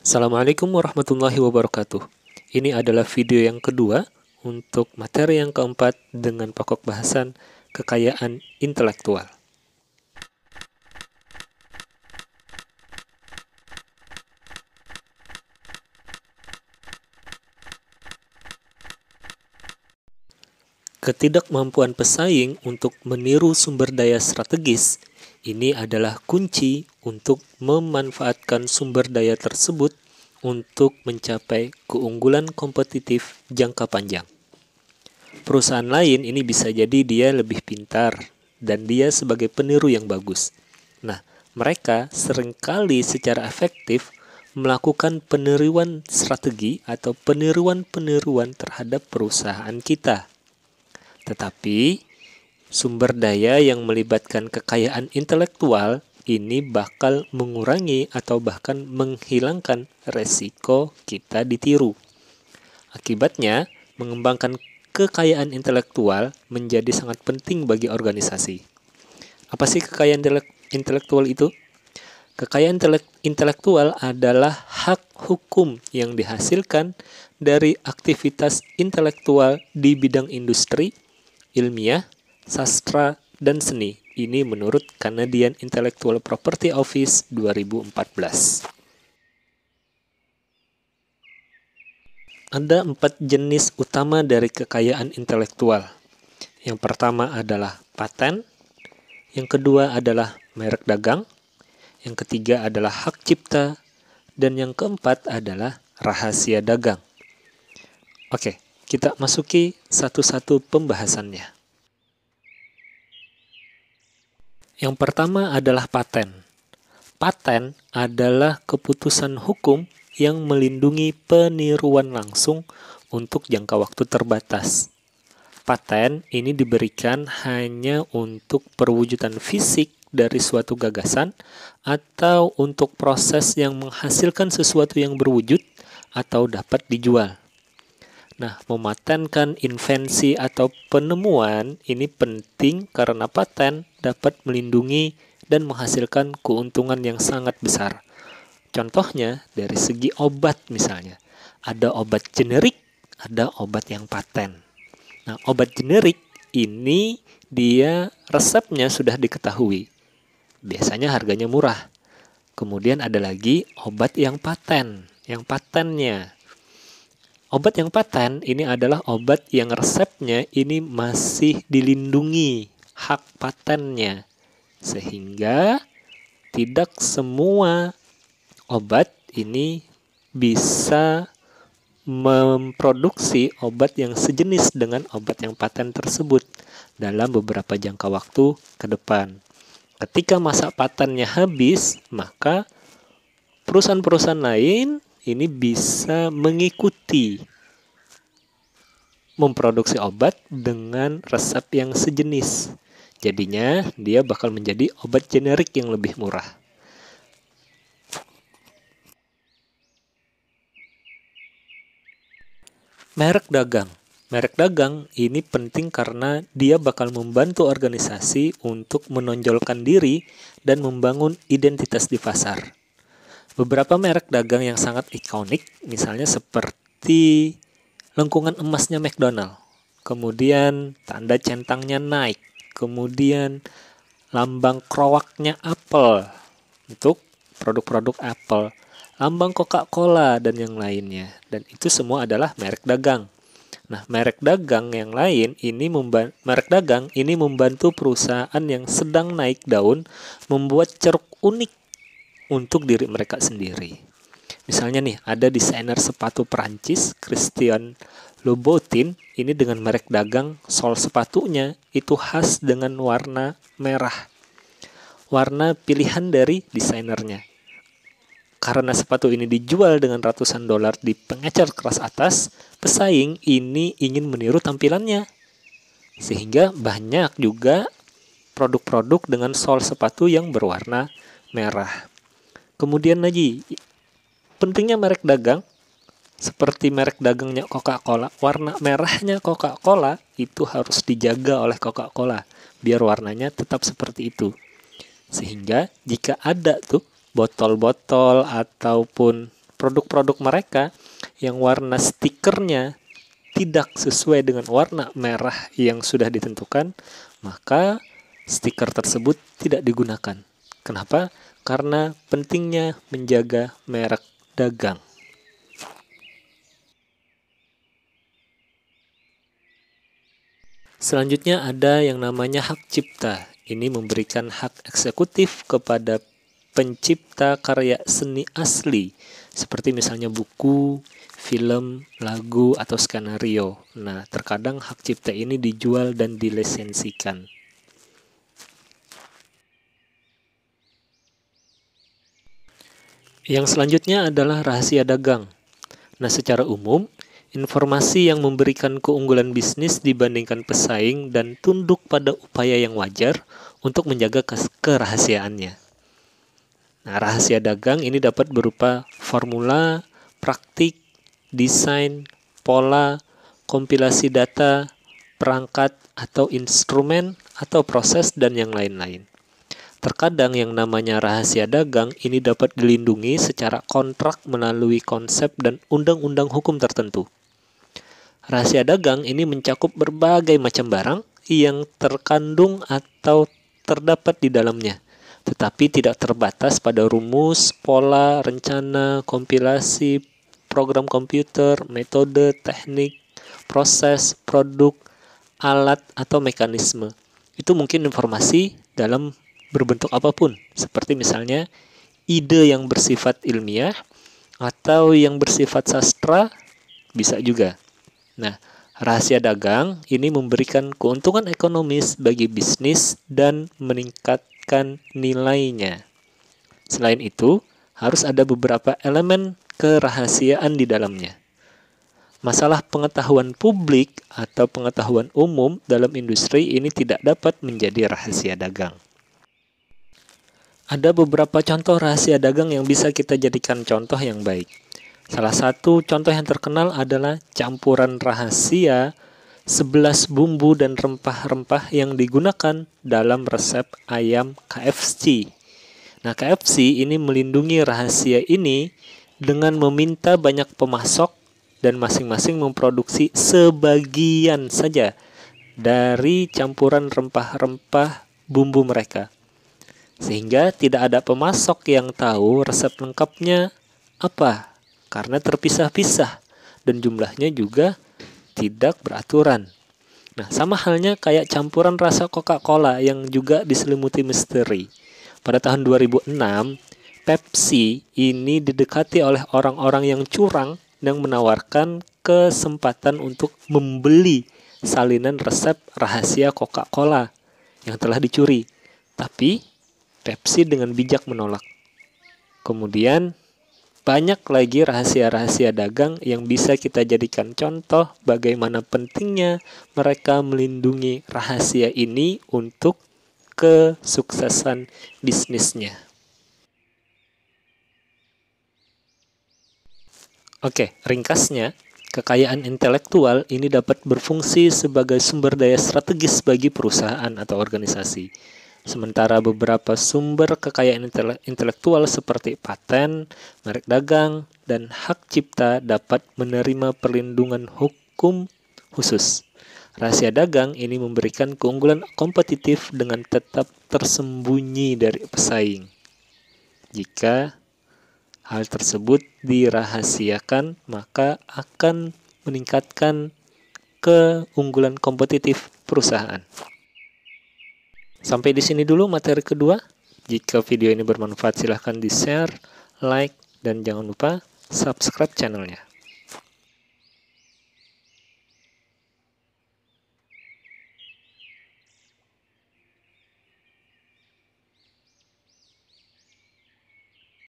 Assalamualaikum warahmatullahi wabarakatuh. Ini adalah video yang kedua untuk materi yang keempat dengan pokok bahasan kekayaan intelektual. Ketidakmampuan pesaing untuk meniru sumber daya strategis ini adalah kunci untuk memanfaatkan sumber daya tersebut untuk mencapai keunggulan kompetitif jangka panjang. Perusahaan lain ini bisa jadi dia lebih pintar dan dia sebagai peniru yang bagus. Nah, mereka seringkali secara efektif melakukan peniruan strategi atau peniruan-peniruan terhadap perusahaan kita. Tetapi, sumber daya yang melibatkan kekayaan intelektual ini bakal mengurangi atau bahkan menghilangkan resiko kita ditiru. Akibatnya, mengembangkan kekayaan intelektual menjadi sangat penting bagi organisasi. Apa sih kekayaan intelektual itu? Kekayaan intelektual adalah hak hukum yang dihasilkan dari aktivitas intelektual di bidang industri, ilmiah, sastra, dan seni. Ini menurut Canadian Intellectual Property Office 2014. Ada 4 jenis utama dari kekayaan intelektual. Yang pertama adalah paten, yang kedua adalah merek dagang, yang ketiga adalah hak cipta, dan yang keempat adalah rahasia dagang. Oke, kita masuki satu-satu pembahasannya. Yang pertama adalah paten. Paten adalah keputusan hukum yang melindungi peniruan langsung untuk jangka waktu terbatas. Paten ini diberikan hanya untuk perwujudan fisik dari suatu gagasan atau untuk proses yang menghasilkan sesuatu yang berwujud atau dapat dijual. Nah, mematenkan invensi atau penemuan ini penting karena paten dapat melindungi dan menghasilkan keuntungan yang sangat besar. Contohnya dari segi obat misalnya. Ada obat generik, ada obat yang paten. Nah, obat generik ini dia resepnya sudah diketahui. Biasanya harganya murah. Kemudian ada lagi obat yang paten, yang patennya. Obat yang paten ini adalah obat yang resepnya ini masih dilindungi hak patennya. Sehingga tidak semua obat ini bisa memproduksi obat yang sejenis dengan obat yang paten tersebut dalam beberapa jangka waktu ke depan. Ketika masa patennya habis, maka perusahaan-perusahaan lain ini bisa mengikuti memproduksi obat dengan resep yang sejenis. Jadinya dia bakal menjadi obat generik yang lebih murah. Merek dagang. Merek dagang ini penting karena dia bakal membantu organisasi untuk menonjolkan diri dan membangun identitas di pasar. Beberapa merek dagang yang sangat ikonik, misalnya seperti lengkungan emasnya McDonald, kemudian tanda centangnya Nike, kemudian lambang krowaknya Apple untuk produk-produk Apple, lambang Coca-Cola dan yang lainnya. Dan itu semua adalah merek dagang. Nah, merek dagang yang lain ini merek dagang ini membantu perusahaan yang sedang naik daun membuat ceruk unik untuk diri mereka sendiri. Misalnya nih, ada desainer sepatu Perancis, Christian Louboutin, ini dengan merek dagang sol sepatunya itu khas dengan warna merah. Warna pilihan dari desainernya. Karena sepatu ini dijual dengan ratusan dolar di pengecer kelas atas, pesaing ini ingin meniru tampilannya. Sehingga banyak juga produk-produk dengan sol sepatu yang berwarna merah. Kemudian lagi, pentingnya merek dagang, seperti merek dagangnya Coca-Cola, warna merahnya Coca-Cola itu harus dijaga oleh Coca-Cola, biar warnanya tetap seperti itu. Sehingga jika ada tuh botol-botol ataupun produk-produk mereka yang warna stikernya tidak sesuai dengan warna merah yang sudah ditentukan, maka stiker tersebut tidak digunakan. Kenapa? Karena pentingnya menjaga merek dagang. Selanjutnya ada yang namanya hak cipta. Ini memberikan hak eksekutif kepada pencipta karya seni asli, seperti misalnya buku, film, lagu, atau skenario. Nah, terkadang hak cipta ini dijual dan dilisensikan. Yang selanjutnya adalah rahasia dagang. Nah, secara umum, informasi yang memberikan keunggulan bisnis dibandingkan pesaing dan tunduk pada upaya yang wajar untuk menjaga kerahasiaannya. Nah, rahasia dagang ini dapat berupa formula, praktik, desain, pola, kompilasi data, perangkat atau instrumen atau proses dan yang lain-lain. Terkadang yang namanya rahasia dagang ini dapat dilindungi secara kontrak melalui konsep dan undang-undang hukum tertentu. Rahasia dagang ini mencakup berbagai macam barang yang terkandung atau terdapat di dalamnya, tetapi tidak terbatas pada rumus, pola, rencana, kompilasi, program komputer, metode, teknik, proses, produk, alat, atau mekanisme. Itu mungkin informasi dalam berbentuk apapun, seperti misalnya ide yang bersifat ilmiah atau yang bersifat sastra, bisa juga. Nah, rahasia dagang ini memberikan keuntungan ekonomis bagi bisnis dan meningkatkan nilainya. Selain itu, harus ada beberapa elemen kerahasiaan di dalamnya. Masalah pengetahuan publik atau pengetahuan umum dalam industri ini tidak dapat menjadi rahasia dagang. Ada beberapa contoh rahasia dagang yang bisa kita jadikan contoh yang baik. Salah satu contoh yang terkenal adalah campuran rahasia 11 bumbu dan rempah-rempah yang digunakan dalam resep ayam KFC. Nah, KFC ini melindungi rahasia ini dengan meminta banyak pemasok dan masing-masing memproduksi sebagian saja dari campuran rempah-rempah bumbu mereka. Sehingga tidak ada pemasok yang tahu resep lengkapnya apa, karena terpisah-pisah dan jumlahnya juga tidak beraturan. Nah, sama halnya kayak campuran rasa Coca-Cola yang juga diselimuti misteri. Pada tahun 2006, Pepsi ini didekati oleh orang-orang yang curang yang menawarkan kesempatan untuk membeli salinan resep rahasia Coca-Cola yang telah dicuri. Tapi Pepsi dengan bijak menolak. Kemudian banyak lagi rahasia-rahasia dagang yang bisa kita jadikan contoh bagaimana pentingnya mereka melindungi rahasia ini untuk kesuksesan bisnisnya. Oke, ringkasnya, kekayaan intelektual ini dapat berfungsi sebagai sumber daya strategis bagi perusahaan atau organisasi. Sementara beberapa sumber kekayaan intelektual seperti paten, merek dagang, dan hak cipta dapat menerima perlindungan hukum khusus. Rahasia dagang ini memberikan keunggulan kompetitif dengan tetap tersembunyi dari pesaing. Jika hal tersebut dirahasiakan, maka akan meningkatkan keunggulan kompetitif perusahaan. Sampai di sini dulu materi kedua. Jika video ini bermanfaat silahkan di-share, like, dan jangan lupa subscribe channelnya.